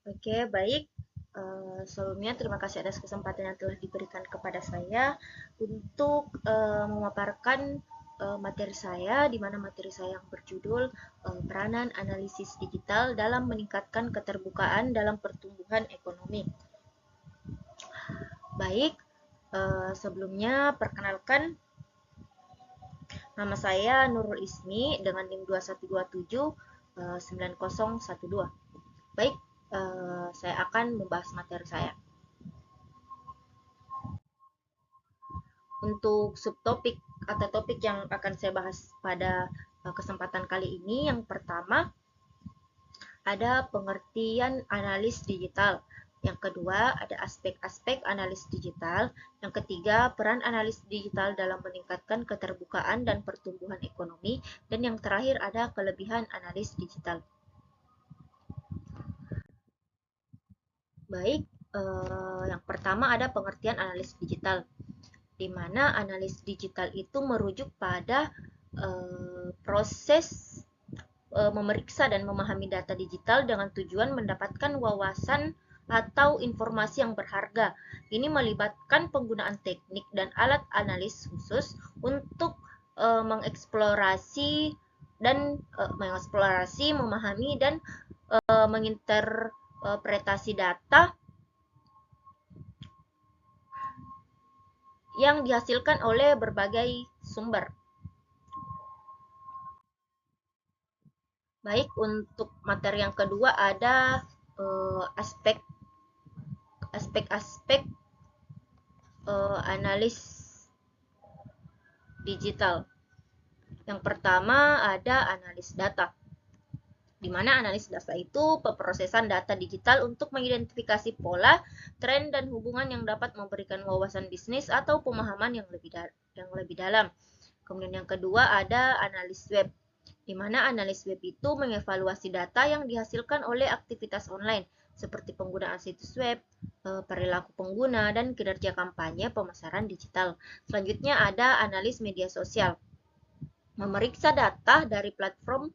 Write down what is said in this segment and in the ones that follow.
Oke, baik. Sebelumnya terima kasih atas kesempatan yang telah diberikan kepada saya untuk memaparkan materi saya, di mana materi saya yang berjudul Peranan Analisis Digital dalam Meningkatkan Keterbukaan dalam Pertumbuhan Ekonomi. Baik, sebelumnya perkenalkan nama saya Nurul Ismi dengan NIM 2127 9012. Baik, saya akan membahas materi saya. Untuk subtopik atau topik yang akan saya bahas pada kesempatan kali ini, yang pertama ada pengertian analis digital. Yang kedua, ada aspek-aspek analis digital. Yang ketiga, peran analis digital dalam meningkatkan keterbukaan dan pertumbuhan ekonomi. Dan yang terakhir, ada kelebihan analis digital. Baik, yang pertama ada pengertian analis digital, di mana analis digital itu merujuk pada proses memeriksa dan memahami data digital dengan tujuan mendapatkan wawasan atau informasi yang berharga. Ini melibatkan penggunaan teknik dan alat analis khusus untuk mengeksplorasi memahami dan menginterpretasi data yang dihasilkan oleh berbagai sumber. Baik, untuk materi yang kedua ada aspek-aspek analis digital. Yang pertama ada analis data, di mana analis data itu pemrosesan data digital untuk mengidentifikasi pola, tren, dan hubungan yang dapat memberikan wawasan bisnis atau pemahaman yang lebih dalam. Kemudian yang kedua ada analis web, di mana analis web itu mengevaluasi data yang dihasilkan oleh aktivitas online, seperti penggunaan situs web, perilaku pengguna, dan kinerja kampanye pemasaran digital. Selanjutnya ada analis media sosial, memeriksa data dari platform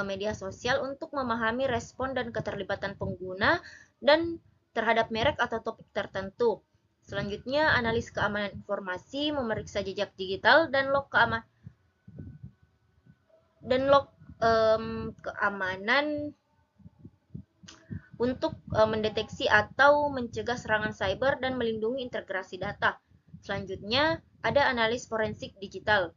media sosial untuk memahami respon dan keterlibatan pengguna dan terhadap merek atau topik tertentu. Selanjutnya, analis keamanan informasi, memeriksa jejak digital dan log keamanan untuk mendeteksi atau mencegah serangan cyber dan melindungi integrasi data. Selanjutnya, ada analis forensik digital,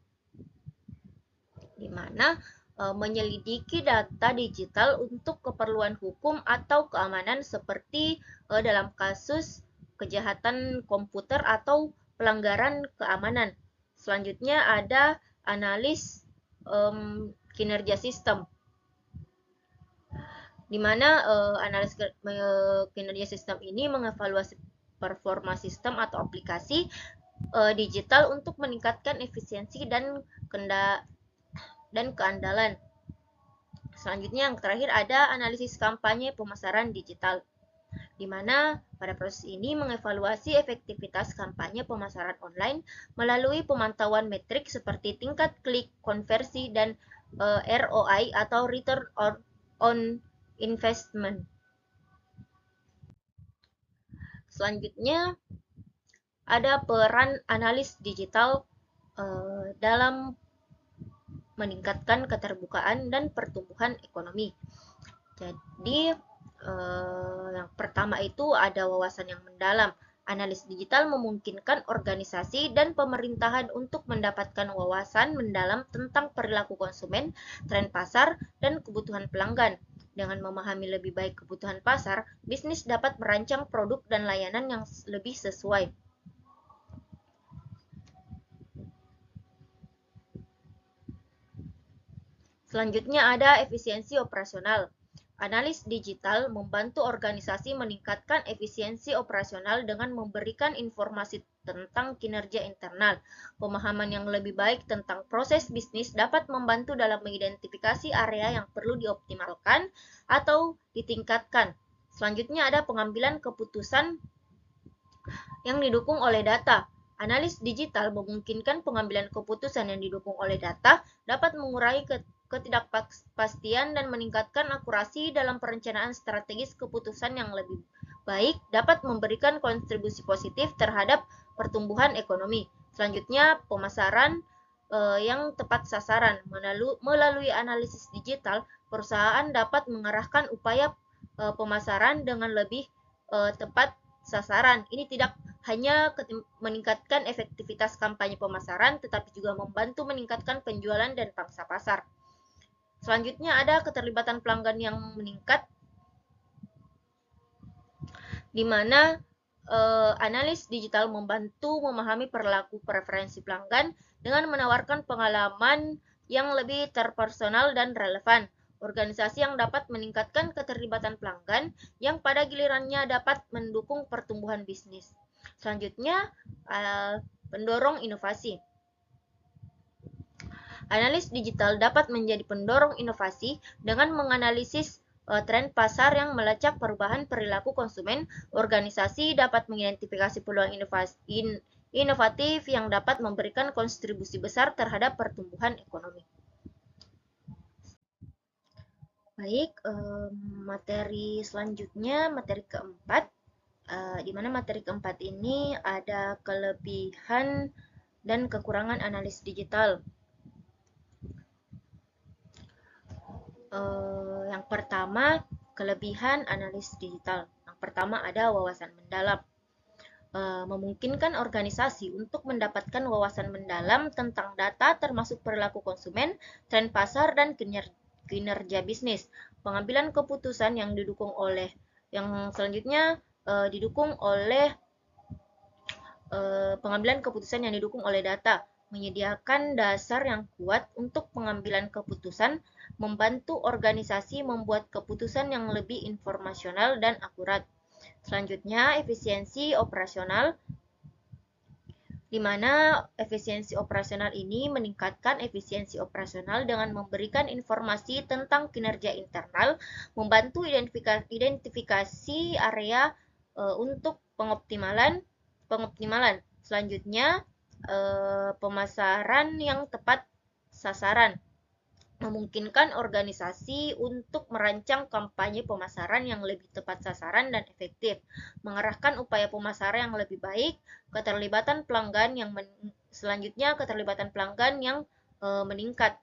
di mana menyelidiki data digital untuk keperluan hukum atau keamanan seperti dalam kasus kejahatan komputer atau pelanggaran keamanan. Selanjutnya ada analis kinerja sistem, di mana analis kinerja sistem ini mengevaluasi performa sistem atau aplikasi digital untuk meningkatkan efisiensi dan keandalan. Selanjutnya yang terakhir ada analisis kampanye pemasaran digital, di mana pada proses ini mengevaluasi efektivitas kampanye pemasaran online melalui pemantauan metrik seperti tingkat klik, konversi, dan ROI atau Return on Investment. Selanjutnya ada peran analis digital dalam meningkatkan keterbukaan dan pertumbuhan ekonomi. Jadi yang pertama itu ada wawasan yang mendalam. Analis digital memungkinkan organisasi dan pemerintahan untuk mendapatkan wawasan mendalam tentang perilaku konsumen, tren pasar, dan kebutuhan pelanggan. Dengan memahami lebih baik kebutuhan pasar, bisnis dapat merancang produk dan layanan yang lebih sesuai. Selanjutnya ada efisiensi operasional. Analis digital membantu organisasi meningkatkan efisiensi operasional dengan memberikan informasi tentang kinerja internal. Pemahaman yang lebih baik tentang proses bisnis dapat membantu dalam mengidentifikasi area yang perlu dioptimalkan atau ditingkatkan. Selanjutnya ada pengambilan keputusan yang didukung oleh data. Analis digital memungkinkan pengambilan keputusan yang didukung oleh data dapat mengurangi ketidakpastian dan meningkatkan akurasi dalam perencanaan strategis keputusan yang lebih baik dapat memberikan kontribusi positif terhadap pertumbuhan ekonomi. Selanjutnya, pemasaran yang tepat sasaran. Melalui analisis digital, perusahaan dapat mengarahkan upaya pemasaran dengan lebih tepat sasaran. Ini tidak hanya meningkatkan efektivitas kampanye pemasaran, tetapi juga membantu meningkatkan penjualan dan pangsa pasar. Selanjutnya ada keterlibatan pelanggan yang meningkat, di mana analis digital membantu memahami perilaku preferensi pelanggan dengan menawarkan pengalaman yang lebih terpersonal dan relevan. Organisasi yang dapat meningkatkan keterlibatan pelanggan yang pada gilirannya dapat mendukung pertumbuhan bisnis. Selanjutnya, pendorong inovasi. Analis digital dapat menjadi pendorong inovasi dengan menganalisis tren pasar yang melacak perubahan perilaku konsumen. Organisasi dapat mengidentifikasi peluang inovatif yang dapat memberikan kontribusi besar terhadap pertumbuhan ekonomi. Baik, materi selanjutnya, materi keempat, di mana materi keempat ini ada kelebihan dan kekurangan analis digital. Yang pertama, kelebihan analis digital. Yang pertama ada wawasan mendalam. Memungkinkan organisasi untuk mendapatkan wawasan mendalam tentang data termasuk perilaku konsumen, tren pasar, dan kinerja bisnis. Pengambilan keputusan yang didukung oleh pengambilan keputusan yang didukung oleh data, menyediakan dasar yang kuat untuk pengambilan keputusan, membantu organisasi membuat keputusan yang lebih informasional dan akurat. Selanjutnya, efisiensi operasional, di mana efisiensi operasional ini meningkatkan efisiensi operasional dengan memberikan informasi tentang kinerja internal, membantu identifikasi area untuk pengoptimalan. Selanjutnya, pemasaran yang tepat sasaran, memungkinkan organisasi untuk merancang kampanye pemasaran yang lebih tepat sasaran dan efektif, mengarahkan upaya pemasaran yang lebih baik, keterlibatan pelanggan yang meningkat,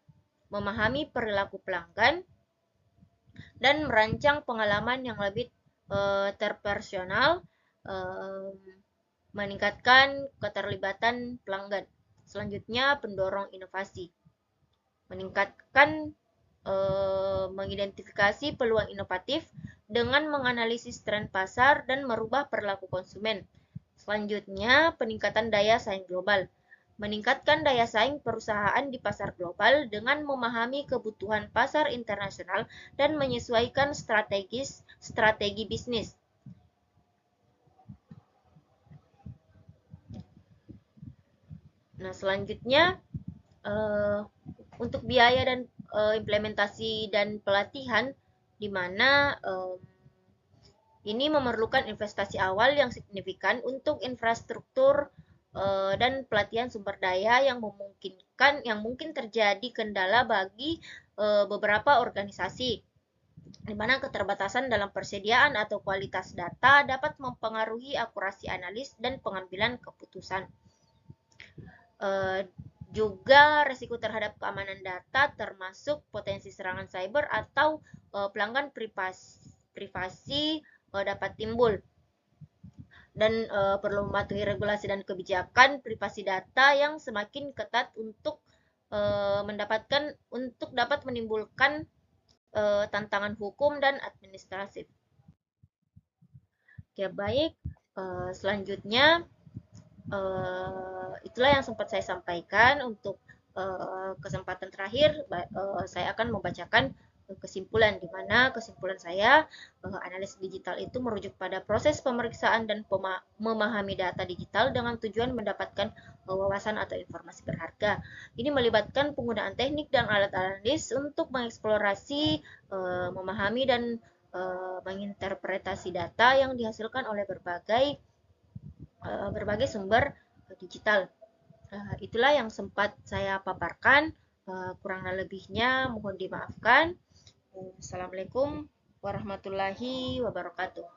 memahami perilaku pelanggan, dan merancang pengalaman yang lebih terpersonal, meningkatkan keterlibatan pelanggan. Selanjutnya, pendorong inovasi, meningkatkan mengidentifikasi peluang inovatif dengan menganalisis tren pasar dan merubah perilaku konsumen. Selanjutnya, peningkatan daya saing global, meningkatkan daya saing perusahaan di pasar global dengan memahami kebutuhan pasar internasional dan menyesuaikan strategi bisnis. Nah, selanjutnya untuk biaya dan implementasi dan pelatihan, di mana ini memerlukan investasi awal yang signifikan untuk infrastruktur dan pelatihan sumber daya yang mungkin terjadi kendala bagi beberapa organisasi, di mana keterbatasan dalam persediaan atau kualitas data dapat mempengaruhi akurasi analis dan pengambilan keputusan. Juga risiko terhadap keamanan data termasuk potensi serangan cyber atau pelanggan privasi dapat timbul, dan perlu mematuhi regulasi dan kebijakan privasi data yang semakin ketat untuk dapat menimbulkan tantangan hukum dan administratif. Oke, baik, selanjutnya itulah yang sempat saya sampaikan. Untuk kesempatan terakhir, saya akan membacakan kesimpulan, di mana kesimpulan saya, analis digital itu merujuk pada proses pemeriksaan dan memahami data digital dengan tujuan mendapatkan wawasan atau informasi berharga. Ini melibatkan penggunaan teknik dan alat analis untuk mengeksplorasi, memahami, dan menginterpretasi data yang dihasilkan oleh berbagai sumber digital. Itulah yang sempat saya paparkan. Kurang lebihnya mohon dimaafkan. Assalamualaikum warahmatullahi wabarakatuh.